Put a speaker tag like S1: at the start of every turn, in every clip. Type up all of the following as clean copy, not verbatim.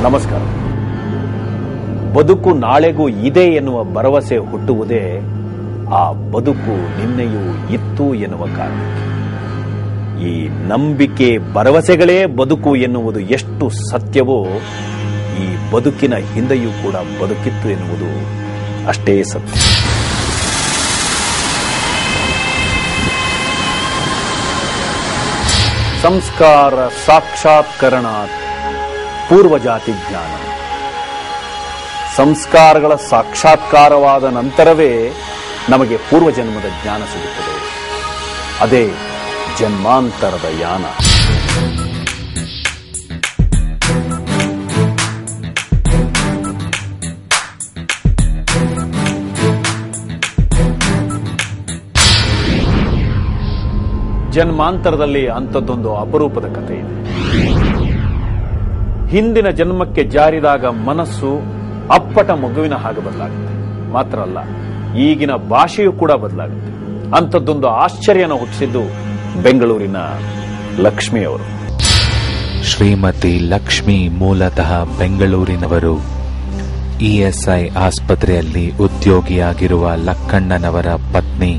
S1: ನಮಸ್ಕಾರ. ಬದುಕು ನಾಳೆಗೂ ಇದೆ ಎನ್ನುವ ಭರವಸೆ ಹುಟ್ಟುವುದೇ ಆ ಬದುಕು ನಿನ್ನೆಯೂ ಇತ್ತು ಎನ್ನುವ ಕಾರಣಕ್ಕೆ. ಈ ನಂಬಿಕೆ ಭರವಸೆಗಳೇ ಬದುಕು ಎನ್ನುವುದು ಎಷ್ಟು ಸತ್ಯವೋ ಈ ಬದುಕಿನ ಹಿಂದೆಯೂ ಕೂಡ ಬದುಕಿತ್ತು ಎನ್ನುವುದು ಅಷ್ಟೇ ಸತ್ಯ. ಸಂಸ್ಕಾರ ಸಾಕ್ಷಾತ್ಕರಣ ಪೂರ್ವಜಾತಿ ಜ್ಞಾನ. ಸಂಸ್ಕಾರಗಳ ಸಾಕ್ಷಾತ್ಕಾರವಾದ ನಂತರವೇ ನಮಗೆ ಪೂರ್ವಜನ್ಮದ ಜ್ಞಾನ ಸಿಗುತ್ತದೆ. ಅದೇ ಜನ್ಮಾಂತರದ ಯಾನ. ಜನ್ಮಾಂತರದಲ್ಲಿ ಅಂಥದ್ದೊಂದು ಅಪರೂಪದ ಕಥೆ ಇದೆ. ಹಿಂದಿನ ಜನ್ಮಕ್ಕೆ ಜಾರಿದಾಗ ಮನಸ್ಸು ಅಪ್ಪಟ ಮಗುವಿನ ಹಾಗೆ ಬದಲಾಗುತ್ತೆ. ಮಾತ್ರ ಅಲ್ಲ, ಈಗಿನ ಭಾಷೆಯೂ ಕೂಡ ಬದಲಾಗುತ್ತೆ. ಅಂಥದ್ದೊಂದು ಆಶ್ಚರ್ಯನ ಹುಟ್ಟಿಸಿದ್ದು ಬೆಂಗಳೂರಿನ ಲಕ್ಷ್ಮಿಯವರು.
S2: ಶ್ರೀಮತಿ ಲಕ್ಷ್ಮಿ ಮೂಲತಃ ಬೆಂಗಳೂರಿನವರು. ಇಎಸ್ಐ ಆಸ್ಪತ್ರೆಯಲ್ಲಿ ಉದ್ಯೋಗಿಯಾಗಿರುವ ಲಕ್ಕಣ್ಣನವರ ಪತ್ನಿ.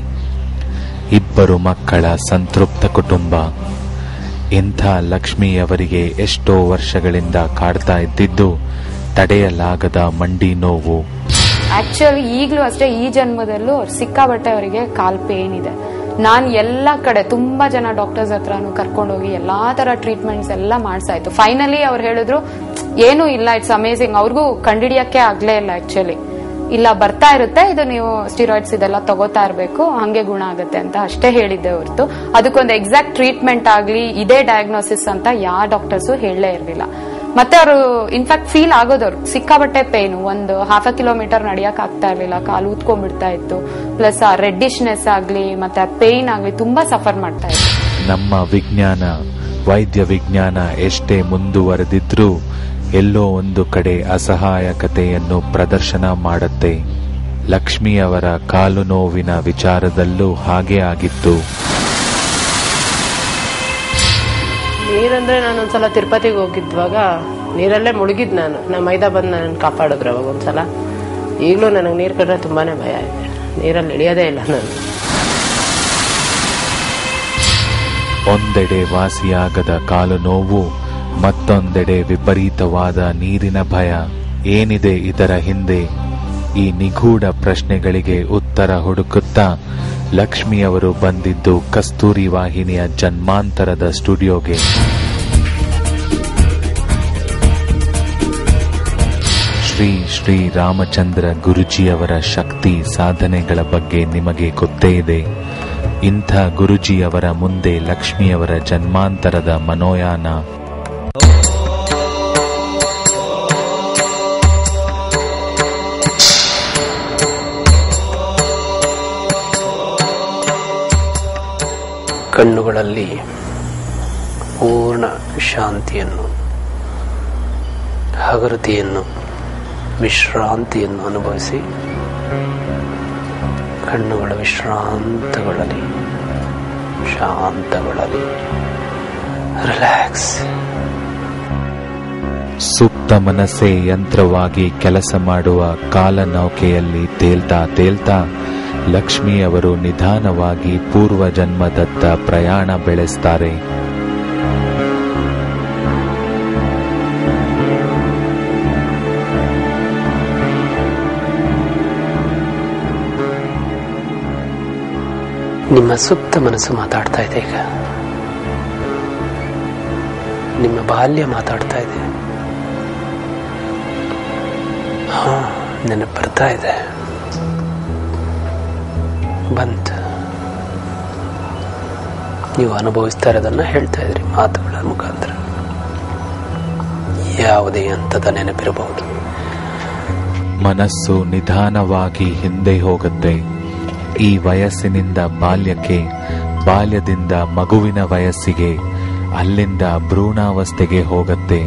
S2: ಇಬ್ಬರು ಮಕ್ಕಳ ಸಂತೃಪ್ತ ಕುಟುಂಬ. ಇಂಥ ಲಕ್ಷ್ಮಿಯವರಿಗೆ ಎಷ್ಟೋ ವರ್ಷಗಳಿಂದ ಕಾಡ್ತಾ ಇದ್ದಿದ್ದು ತಡೆಯಲಾಗದ ಮಂಡಿ ನೋವು.
S3: ಆಕ್ಚುಲಿ ಈಗಲೂ ಅಷ್ಟೇ, ಈ ಜನ್ಮದಲ್ಲೂ ಸಿಕ್ಕಾಬಟ್ಟೆ ಅವರಿಗೆ ಕಾಲ್ ಪೇನ್ ಇದೆ. ನಾನು ಎಲ್ಲಾ ಕಡೆ ತುಂಬಾ ಜನ ಡಾಕ್ಟರ್ಸ್ ಹತ್ರನು ಕರ್ಕೊಂಡೋಗಿ ಎಲ್ಲಾ ತರ ಟ್ರೀಟ್ಮೆಂಟ್ಸ್ ಎಲ್ಲ ಮಾಡ್ಸಾಯ್ತು. ಫೈನಲಿ ಅವ್ರು ಹೇಳಿದ್ರು ಏನೂ ಇಲ್ಲ, ಇಟ್ಸ್ ಅಮೇಸಿಂಗ್. ಅವ್ರಿಗೂ ಕಂಡಿಡಿಯಕ್ಕೆ ಆಗ್ಲೇ ಇಲ್ಲ. ಆಕ್ಚುಲಿ ಇಲ್ಲ, ಬರ್ತಾ ಇರುತ್ತೆ, ಇದು ನೀವು ಸ್ಟಿರಾಯ್ಡ್ಸ್ ಇದೆಲ್ಲ ತಗೋತಾ ಇರಬೇಕು, ಹಂಗೆ ಗುಣ ಆಗುತ್ತೆ ಅಂತ ಅಷ್ಟೇ ಹೇಳಿದ್ದೆ ಹೊರತು ಅದಕ್ಕೊಂದು ಎಕ್ಸಾಕ್ಟ್ ಟ್ರೀಟ್ಮೆಂಟ್ ಆಗ್ಲಿ ಇದೇ ಡಯಾಗ್ನೋಸಿಸ್ ಅಂತ ಯಾವ ಡಾಕ್ಟರ್ಸು ಹೇಳಲೇ ಇರಲಿಲ್ಲ. ಮತ್ತೆ ಅವರು ಇನ್ಫ್ಯಾಕ್ಟ್ ಫೀಲ್ ಆಗೋದವ್ರು ಸಿಕ್ಕಾಬಟ್ಟೆ ಪೇನು. ಒಂದು 1/2 ಕಿಲೋಮೀಟರ್ ನಡಿಯಕ್ ಆಗ್ತಾ ಇರ್ಲಿಲ್ಲ, ಕಾಲು ಊದ್ಕೊಂಡ್ಬಿಡ್ತಾ ಇತ್ತು. ಪ್ಲಸ್ ಆ ರೆಡ್ಡಿಶ್ನೆಸ್ ಆಗ್ಲಿ ಮತ್ತೆ ಆ ಪೇನ್ ಆಗ್ಲಿ ತುಂಬಾ ಸಫರ್ ಮಾಡ್ತಾ ಇತ್ತು.
S2: ನಮ್ಮ ವಿಜ್ಞಾನ, ವೈದ್ಯ ವಿಜ್ಞಾನ ಎಷ್ಟೇ ಮುಂದುವರೆದಿದ್ರೂ ಎಲ್ಲೋ ಒಂದು ಕಡೆ ಅಸಹಾಯಕತೆಯನ್ನು ಪ್ರದರ್ಶನ ಮಾಡುತ್ತೆ. ಲಕ್ಷ್ಮಿಯವರ ಕಾಲು ನೋವಿನ ವಿಚಾರದಲ್ಲೂ ಹಾಗೆ ಆಗಿತ್ತು.
S4: ನೀರಂದ್ರೆ ನಾನೊಂದ್ಸಲ ತಿರುಪತಿಗೆ ಹೋಗಿದ್ವಾಗ ನೀರಲ್ಲೇ ಮುಳುಗಿದ್ ನಾನು ಮೈದಾ ಬಂದು ನನ್ನ ಕಾಪಾಡಿದ್ರು ಅವಾಗ ಒಂದ್ಸಲ. ಈಗಲೂ ನನಗೆ ನೀರು ಕಂಡ್ರೆ ತುಂಬಾನೇ ಭಯ ಇದೆ, ನೀರಲ್ಲಿ ಇಳಿಯೋದೇ ಇಲ್ಲ ನಾನು.
S2: ಒಂದೆಡೆ ವಾಸಿಯಾಗದ ಕಾಲು ನೋವು, ಮತ್ತೊಂದೆಡೆ ವಿಪರೀತವಾದ ನೀರಿನ ಭಯ. ಏನಿದೆ ಇದರ ಹಿಂದೆ? ಈ ನಿಗೂಢ ಪ್ರಶ್ನೆಗಳಿಗೆ ಉತ್ತರ ಹುಡುಕುತ್ತಾ ಲಕ್ಷ್ಮಿಯವರು ಬಂದಿದ್ದು ಕಸ್ತೂರಿ ವಾಹಿನಿಯ ಜನ್ಮಾಂತರದ ಸ್ಟುಡಿಯೋಗೆ. ಶ್ರೀ ಶ್ರೀ ರಾಮಚಂದ್ರ ಗುರುಜಿಯವರ ಶಕ್ತಿ ಸಾಧನೆಗಳ ಬಗ್ಗೆ ನಿಮಗೆ ಗೊತ್ತೇ ಇದೆ. ಇಂಥ ಗುರುಜಿಯವರ ಮುಂದೆ ಲಕ್ಷ್ಮಿಯವರ ಜನ್ಮಾಂತರದ ಮನೋಯಾನ.
S5: ಕಣ್ಣುಗಳಲ್ಲಿ ಪೂರ್ಣ ಶಾಂತಿಯನ್ನು, ಹಗುರತೆಯನ್ನು, ವಿಶ್ರಾಂತಿಯನ್ನು ಅನುಭವಿಸಿ ಕಣ್ಣುಗಳ ವಿಶ್ರಾಂತಗೊಳ್ಳಲಿ, ಶಾಂತಗೊಳ್ಳಲಿ, ರಿಲ್ಯಾಕ್ಸ್.
S2: ಸುಪ್ತ ಮನಸ್ಸೇ ಯಂತ್ರವಾಗಿ ಕೆಲಸ ಮಾಡುವ ಕಾಲನೌಕೆಯಲ್ಲಿ ತೇಲ್ತಾ ತೇಲ್ತಾ ಲಕ್ಷ್ಮಿಯವರು ನಿಧಾನವಾಗಿ ಪೂರ್ವಜನ್ಮದತ್ತ ಪ್ರಯಾಣ ಬೆಳೆಸ್ತಾರೆ.
S5: ನಿಮ್ಮ ಸುಪ್ತ ಮನಸ್ಸು ಮಾತಾಡ್ತಾ ಇದೆ. ಈಗ ನಿಮ್ಮ ಬಾಲ್ಯ ಮಾತಾಡ್ತಾ ಇದೆ. ನೆನಪು ಬರ್ತಾ ಇದೆ. ಬಂತು, ನೀವು ಅನುಭವಿಸ್ತಾ ಇರೋದನ್ನ ಹೇಳ್ತಾ ಇದ್ರಿ ಮಾತುಗಳ ಮುಖಾಂತರ. ಯಾವುದೇ ಹಂತದ ನೆನಪಿರಬಹುದು.
S2: ಮನಸ್ಸು ನಿಧಾನವಾಗಿ ಹಿಂದೆ ಹೋಗುತ್ತೆ. ಈ ವಯಸ್ಸಿನಿಂದ ಬಾಲ್ಯಕ್ಕೆ, ಬಾಲ್ಯದಿಂದ ಮಗುವಿನ ವಯಸ್ಸಿಗೆ, ಅಲ್ಲಿಂದ ಭ್ರೂಣಾವಸ್ಥೆಗೆ ಹೋಗುತ್ತೆ.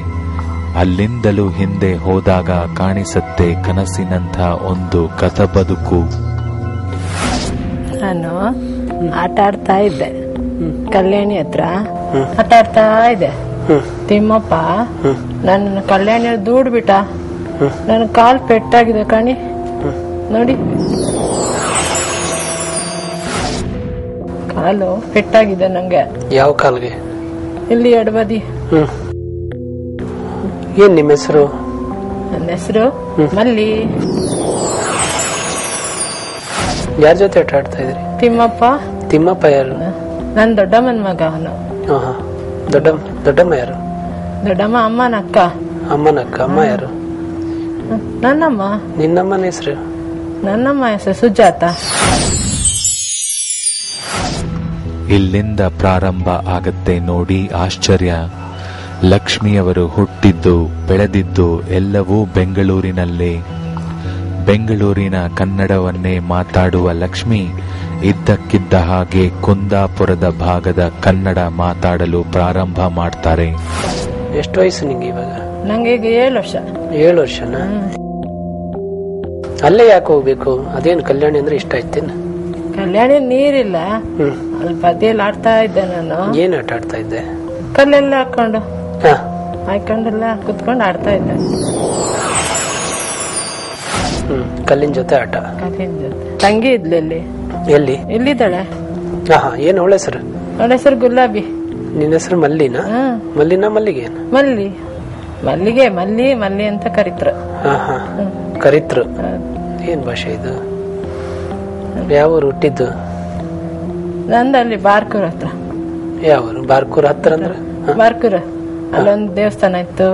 S2: ಅಲ್ಲಿಂದಲೂ ಹಿಂದೆ ಹೋದಾಗ ಕಾಣಿಸುತ್ತೆ ಕನಸಿನಂಥ ಒಂದು ಕಥ ಬದುಕು.
S4: ನಾನು ಆಟ ಆಡ್ತಾ ಇದ್ದೆ, ಕಲ್ಯಾಣಿ ಹತ್ರ ಆಟ ಆಡ್ತಾ ಇದ್ದೆ. ತಿಮ್ಮಪ್ಪ ನನ್ನ ಕಲ್ಯಾಣ ದೂಡ್ಬಿಟ್ಟ. ನನ್ ಕಾಲ್ ಪೆಟ್ಟಾಗಿದೆ ಕಣಿ, ನೋಡಿ ಕಾಲು ಪೆಟ್ಟಾಗಿದೆ ನಂಗೆ.
S5: ಯಾವ ಕಾಲ್ಗೆ?
S4: ಇಲ್ಲಿ ಎಡಬದಿ.
S5: ಏನ್ ನಿಮ್ಮ ಹೆಸರು?
S4: ನನ್ನ ಹೆಸರು ಮಲ್ಲಿ.
S5: ಯಾರ ಜೊತೆ ಆಟ ಆಡ್ತಾ ಇದ್ರಿ?
S4: ತಿಮ್ಮಪ್ಪ.
S5: ತಿಮ್ಮಪ್ಪ ಯಾರು?
S4: ನನ್ ದೊಡ್ಡಮ್ಮನ ಮಗ ಅವನು.
S5: ದೊಡ್ಡಮ್ಮ ಯಾರು?
S4: ದೊಡ್ಡಮ್ಮ ಅಮ್ಮನ ಅಕ್ಕ.
S5: ಅಮ್ಮನ ಅಕ್ಕ. ಅಮ್ಮ ಯಾರು?
S4: ನನ್ನಮ್ಮ.
S5: ನಿನ್ನಮ್ಮನ ಹೆಸರು?
S4: ನನ್ನಮ್ಮ ಹೆಸರು ಸುಜಾತ.
S2: ಇಲ್ಲಿಂದ ಪ್ರಾರಂಭ ಆಗತ್ತೆ ನೋಡಿ ಆಶ್ಚರ್ಯ. ಲಕ್ಷ್ಮಿಯವರು ಹುಟ್ಟಿದ್ದು ಬೆಳೆದಿದ್ದು ಎಲ್ಲವೂ ಬೆಂಗಳೂರಿನಲ್ಲೇ. ಬೆಂಗಳೂರಿನ ಕನ್ನಡವನ್ನೇ ಮಾತಾಡುವ ಲಕ್ಷ್ಮಿ ಇದ್ದಕ್ಕಿದ್ದ ಹಾಗೆ ಕುಂದಾಪುರದ ಭಾಗದ ಕನ್ನಡ ಮಾತಾಡಲು ಪ್ರಾರಂಭ ಮಾಡ್ತಾರೆ.
S5: ಎಷ್ಟು ವಯಸ್ಸು ನಿಂಗೆ ಇವಾಗ?
S4: ನಂಗೆ ಈಗ 7 ವರ್ಷ.
S5: 7 ವರ್ಷನಾ? ಅಲ್ಲೇ ಯಾಕೆ ಹೋಗ್ಬೇಕು? ಅದೇನು ಕಲ್ಯಾಣಿ ಅಂದ್ರೆ ಇಷ್ಟ ಆಯ್ತೇನ?
S4: ಕಲ್ಯಾಣಿ ನೀರಿಲ್ಲ, ಅಲ್ಲಿ ಬದಿಯಲ್ಲಿ ಆಡ್ತಾ ಇದ್ದೆ ನಾನು.
S5: ಏನ್ ಆಟ ಆಡ್ತಾ ಇದ್ದೆ?
S4: ಕಲ್ಲೆಲ್ಲ ಹಾಕೊಂಡು ಹಾಕೊಂಡೆಲ್ಲ ಕುತ್ಕೊಂಡು ಆಡ್ತಾ ಇದ್ದೆ.
S5: ಕಲ್ಲಿನ ಜೊತೆ ಆಟ?
S4: ಕಲ್ಲಿನ ಜೊತೆ. ತಂಗಿ ಇದ್ಲು ಇಲ್ಲಿ.
S5: ಎಲ್ಲಿ?
S4: ಇಲ್ಲಿದ್ದಾಳೆ.
S5: ಏನ್ ಅವಳ ಹೆಸರು?
S4: ಅವಳ ಹೆಸರು ಗುಲಾಬಿ.
S5: ನಿನ್ನ ಹೆಸರು ಮಲ್ಲಿನಾ? ಮಲ್ಲಿನಾ ಮಲ್ಲಿಗೆ?
S4: ಮಲ್ಲಿ. ಮಲ್ಲಿಗೆ ಮಲ್ಲಿ ಅಂತ ಕರಿತ್ರು.
S5: ಕರಿತ್ರು. ಏನ್ ಭಾಷೆ ಇದು? ಯಾವ ಊರು ಹುಟ್ಟಿದ್ದು?
S4: ನಂದಲ್ಲಿ ಬಾರ್ಕೂರ್ ಹತ್ರ.
S5: ಯಾವ ಊರು? ಬಾರ್ಕೂರ್ ಹತ್ರ ಅಂದ್ರೆ?
S4: ಬಾರ್ಕೂರ್ ಅಲ್ಲೊಂದು ದೇವಸ್ಥಾನ ಇತ್ತು.